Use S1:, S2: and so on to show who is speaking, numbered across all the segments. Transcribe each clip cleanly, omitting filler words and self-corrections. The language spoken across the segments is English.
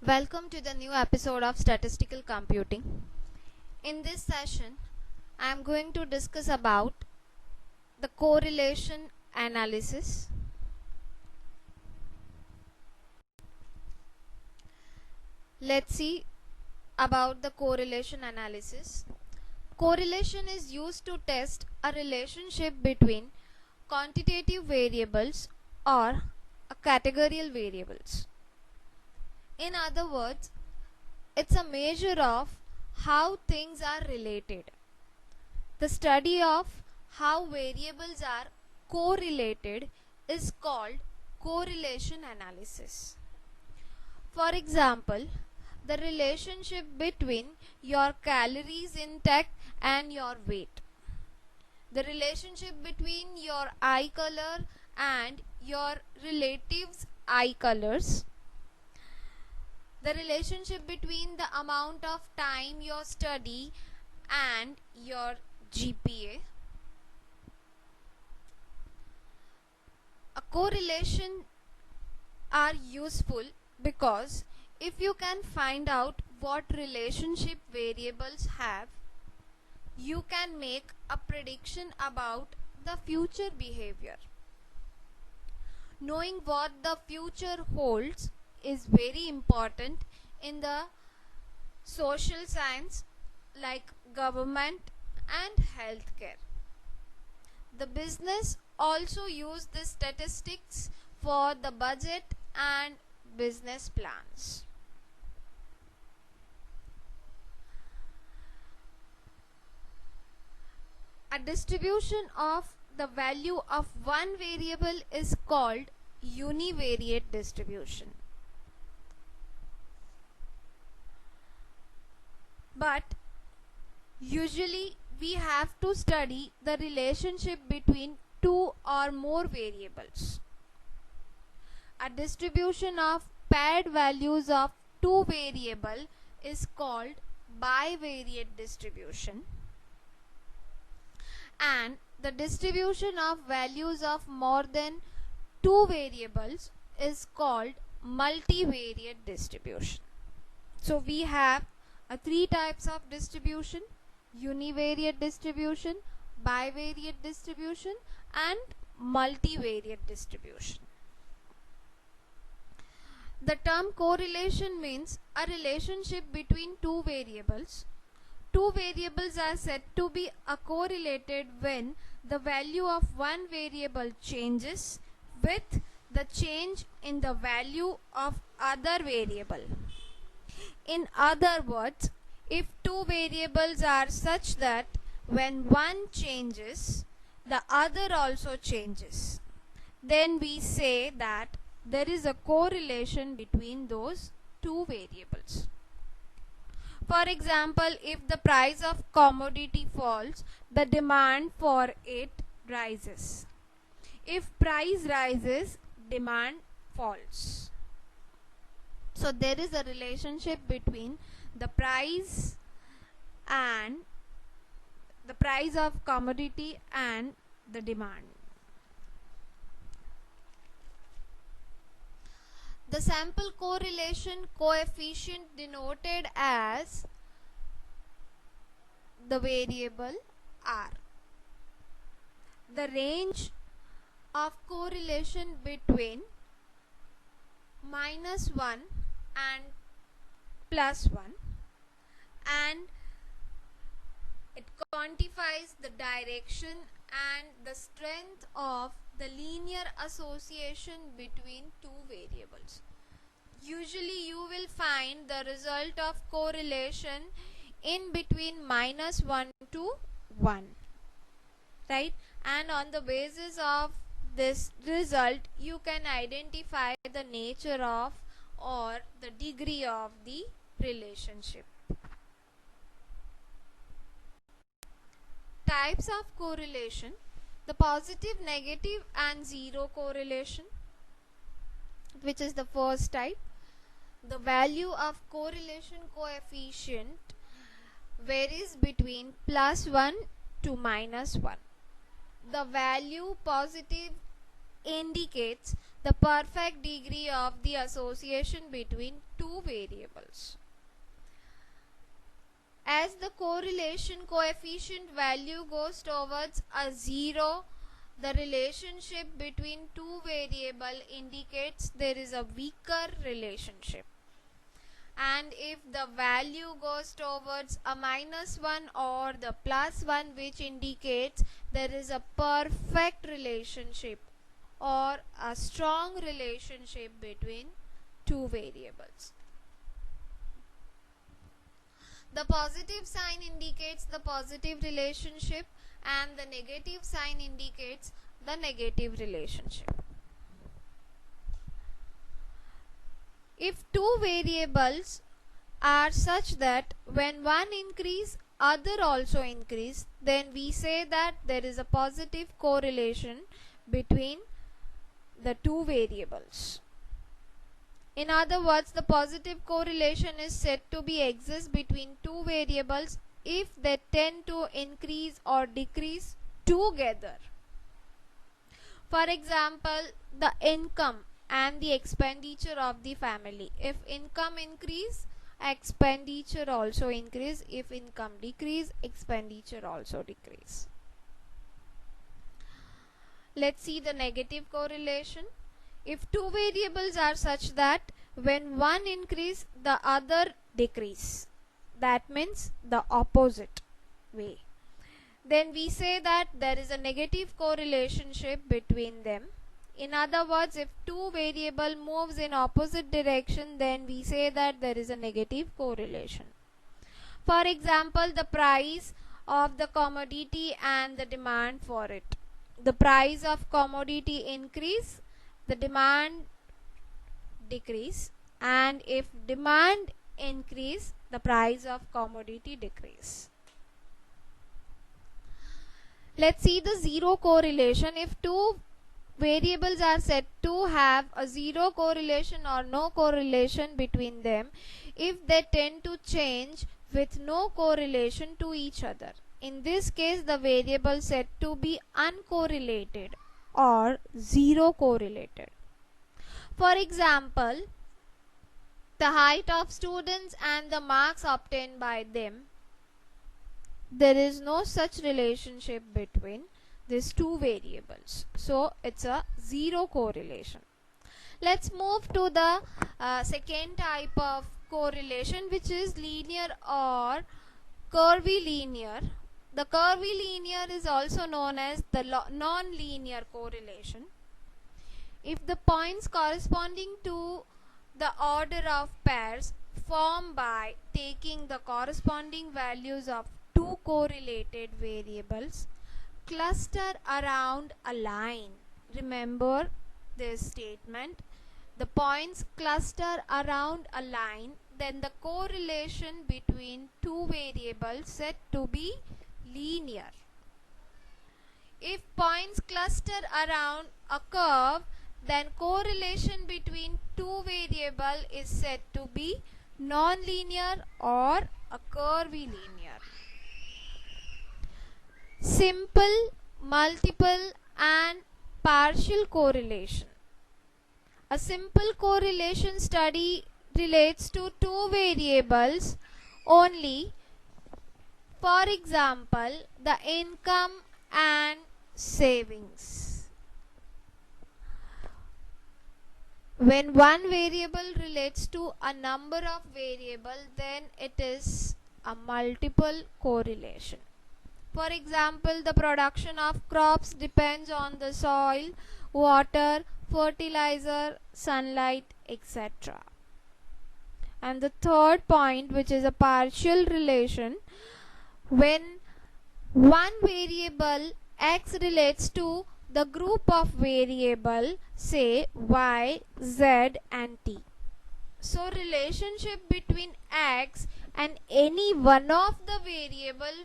S1: Welcome to the new episode of Statistical Computing. In this session, I am going to discuss about the correlation analysis. Let's see about the correlation analysis. Correlation is used to test a relationship between quantitative variables or categorical variables. In other words, it's a measure of how things are related. The study of how variables are correlated is called correlation analysis. For example, the relationship between your calories intake and your weight. The relationship between your eye color and your relatives' eye colors. The relationship between the amount of time you study and your GPA. A correlation are useful because if you can find out what relationship variables have, you can make a prediction about the future behavior. Knowing what the future holds is very important in the social science like government and healthcare. The business also use the statistics for the budget and business plans. A distribution of the value of one variable is called univariate distribution. But usually we have to study the relationship between two or more variables. A distribution of paired values of two variables is called bivariate distribution, and the distribution of values of more than two variables is called multivariate distribution. So we have three types of distribution: univariate distribution, bivariate distribution and multivariate distribution. The term correlation means a relationship between two variables. Two variables are said to be correlated when the value of one variable changes with the change in the value of other variable. In other words, if two variables are such that when one changes, the other also changes, then we say that there is a correlation between those two variables. For example, if the price of commodity falls, the demand for it rises. If price rises, demand falls. So there is a relationship between the price of commodity and the demand. The sample correlation coefficient denoted as the variable R. The range of correlation between -1 and +1, and it quantifies the direction and the strength of the linear association between two variables. Usually you will find the result of correlation in between -1 to 1, right? And on the basis of this result, you can identify the nature of or the degree of the relationship. Types of correlation: the positive, negative and zero correlation, which is the first type. The value of correlation coefficient varies between +1 to -1. The value positive indicates the perfect degree of the association between two variables. As the correlation coefficient value goes towards a 0, the relationship between two variables indicates there is a weaker relationship. And if the value goes towards a -1 or the +1, which indicates there is a perfect relationship or a strong relationship between two variables. The positive sign indicates the positive relationship and the negative sign indicates the negative relationship. If two variables are such that when one increase, other also increase, then we say that there is a positive correlation between the two variables. In other words, the positive correlation is said to be exist between two variables if they tend to increase or decrease together. For example, the income and the expenditure of the family. If income increase, expenditure also increase. If income decrease, expenditure also decrease. Let's see the negative correlation. If two variables are such that when one increase, the other decrease, that means the opposite way, then we say that there is a negative correlation between them. In other words, if two variable moves in opposite direction, then we say that there is a negative correlation. For example, the price of the commodity and the demand for it. The price of commodity increase, the demand decrease, and if demand increase, the price of commodity decrease. Let's see the zero correlation. If two variables are said to have a zero correlation or no correlation between them, if they tend to change with no correlation to each other. In this case, the variable said to be uncorrelated or zero correlated. For example, the height of students and the marks obtained by them. There is no such relationship between these two variables. So it's a zero correlation. Let's move to the second type of correlation, which is linear or curvilinear. The curvilinear is also known as the non-linear correlation. If the points corresponding to the order of pairs formed by taking the corresponding values of two correlated variables cluster around a line. Remember this statement. The points cluster around a line, then the correlation between two variables said to be linear. If points cluster around a curve, then correlation between two variables is said to be non-linear or a curvilinear. Simple, multiple and partial correlation. A simple correlation study relates to two variables only. For example, the income and savings. When one variable relates to a number of variables, then it is a multiple correlation. For example, the production of crops depends on the soil, water, fertilizer, sunlight, etc. And the third point, which is a partial relation, when one variable x relates to the group of variable, say y, z and t. So relationship between x and any one of the variable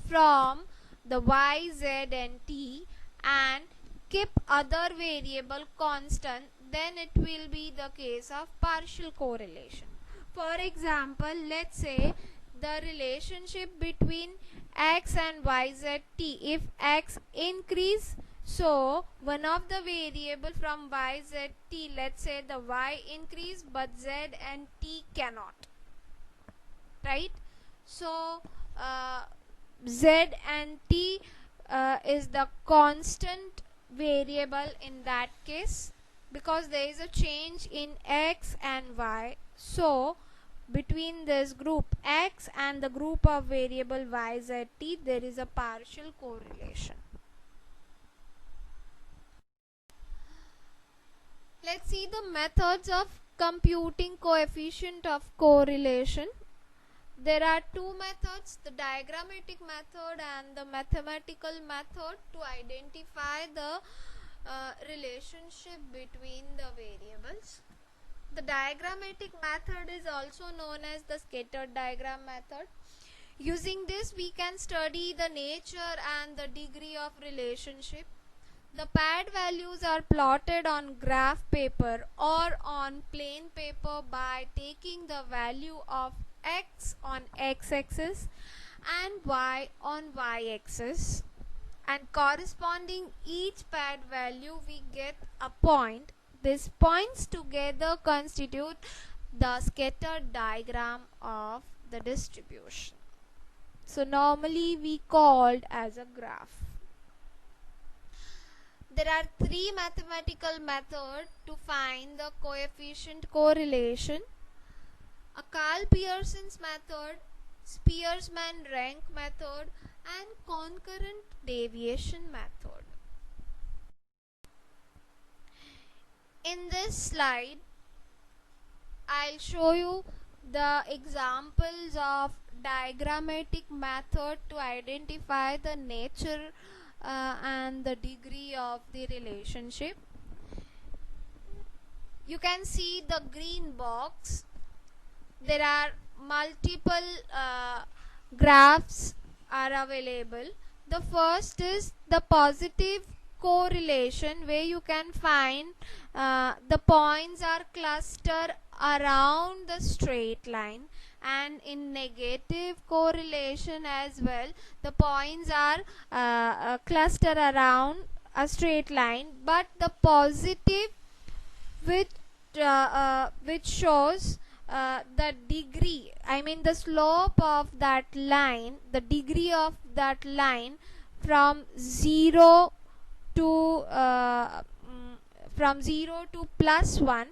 S1: from the y, z and t and keep other variable constant, then it will be the case of partial correlation. For example, let's say the relationship between x and y, z, t. If x increase, So one of the variable from y, z, t, let's say the y increase but z and t cannot, right? So z and t is the constant variable in that case, because there is a change in x and y. So between this group x and the group of variable y, z, t, there is a partial correlation. Let's see the methods of computing coefficient of correlation. There are two methods, the diagrammatic method and the mathematical method, to identify the relationship between the variables. The diagrammatic method is also known as the scattered diagram method. Using this, we can study the nature and the degree of relationship. The paired values are plotted on graph paper or on plain paper by taking the value of x on x-axis and y on y-axis, and corresponding each paired value we get a point. These points together constitute the scattered diagram of the distribution. So normally we called as a graph. There are three mathematical methods to find the coefficient correlation: a Karl-Pearson's method, Spearman-Rank method, and concurrent deviation method. In this slide, I'll show you the examples of diagrammatic method to identify the nature and the degree of the relationship. You can see the green box. There are multiple graphs are available. The first is the positive correlation, where you can find the points are clustered around the straight line, and in negative correlation as well, the points are clustered around a straight line, but the positive which shows the degree, I mean the slope of that line, the degree of that line from 0 to +1,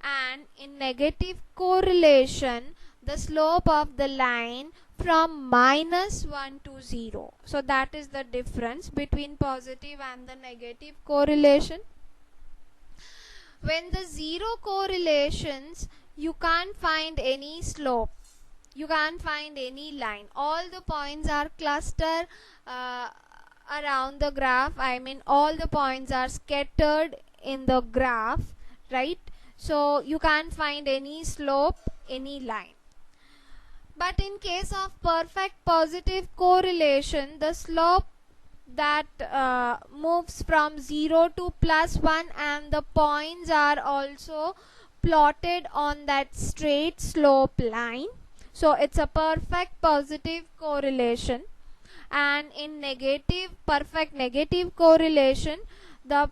S1: and in negative correlation the slope of the line from -1 to 0. So that is the difference between positive and the negative correlation. When the zero correlations, you can't find any slope, you can't find any line, all the points are clustered around the graph, I mean all the points are scattered in the graph, right? So you can't find any slope, any line. But in case of perfect positive correlation, the slope that moves from 0 to +1, and the points are also plotted on that straight slope line, so it's a perfect positive correlation. And in perfect negative correlation, the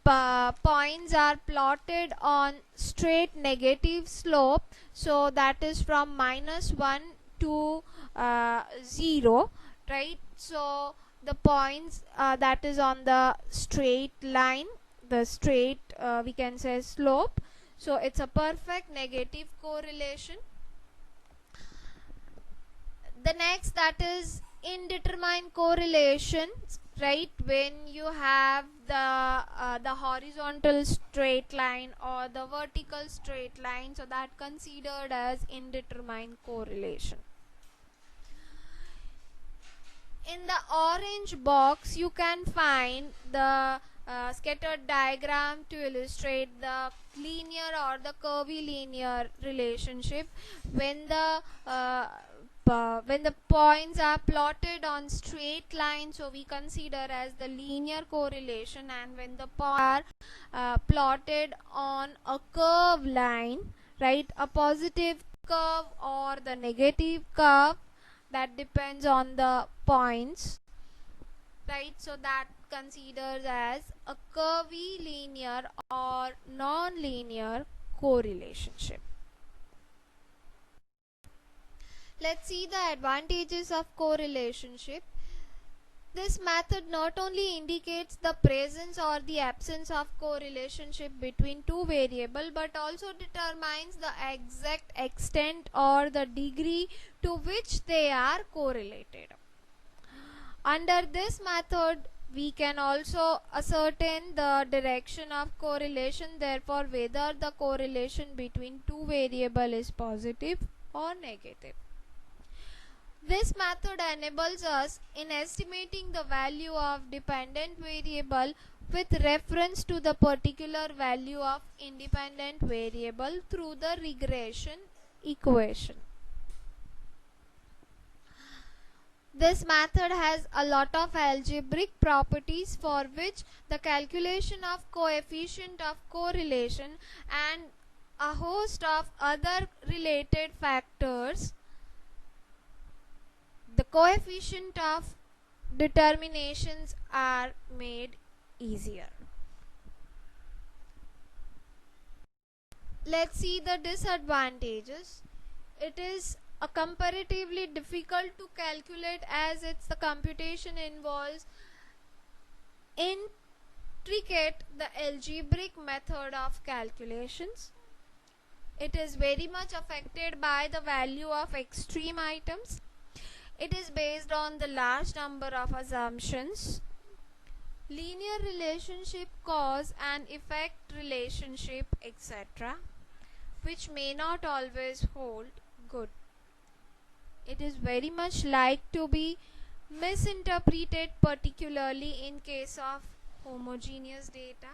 S1: points are plotted on straight negative slope, so that is from -1 to 0, right? So the points that is on the straight line, the straight we can say slope, so it's a perfect negative correlation. The next, that is indeterminate correlation, right? When you have the horizontal straight line or the vertical straight line, so that considered as indeterminate correlation. In the orange box, you can find the scattered diagram to illustrate the linear or the curvilinear relationship. When the points are plotted on straight line, so we consider as the linear correlation, and when the points are plotted on a curve line, right, a positive curve or the negative curve, that depends on the points, right? So that considered as a curvilinear or non-linear correlationship. Let's see the advantages of correlationship. This method not only indicates the presence or the absence of correlationship between two variables, but also determines the exact extent or the degree to which they are correlated. Under this method, we can also ascertain the direction of correlation, therefore whether the correlation between two variables is positive or negative. This method enables us in estimating the value of dependent variable with reference to the particular value of independent variable through the regression equation. This method has a lot of algebraic properties for which the calculation of coefficient of correlation and a host of other related factors, the coefficient of determinations are made easier. Let's see the disadvantages. It is comparatively difficult to calculate as the computation involves intricate algebraic method of calculations. It is very much affected by the value of extreme items. It is based on the large number of assumptions. Linear relationship, cause and effect relationship, etc., which may not always hold good. It is very much like to be misinterpreted, particularly in case of homogeneous data.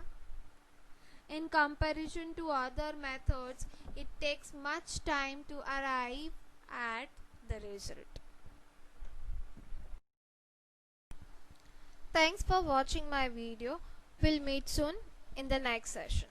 S1: In comparison to other methods, it takes much time to arrive at the result. Thanks for watching my video. We'll meet soon in the next session.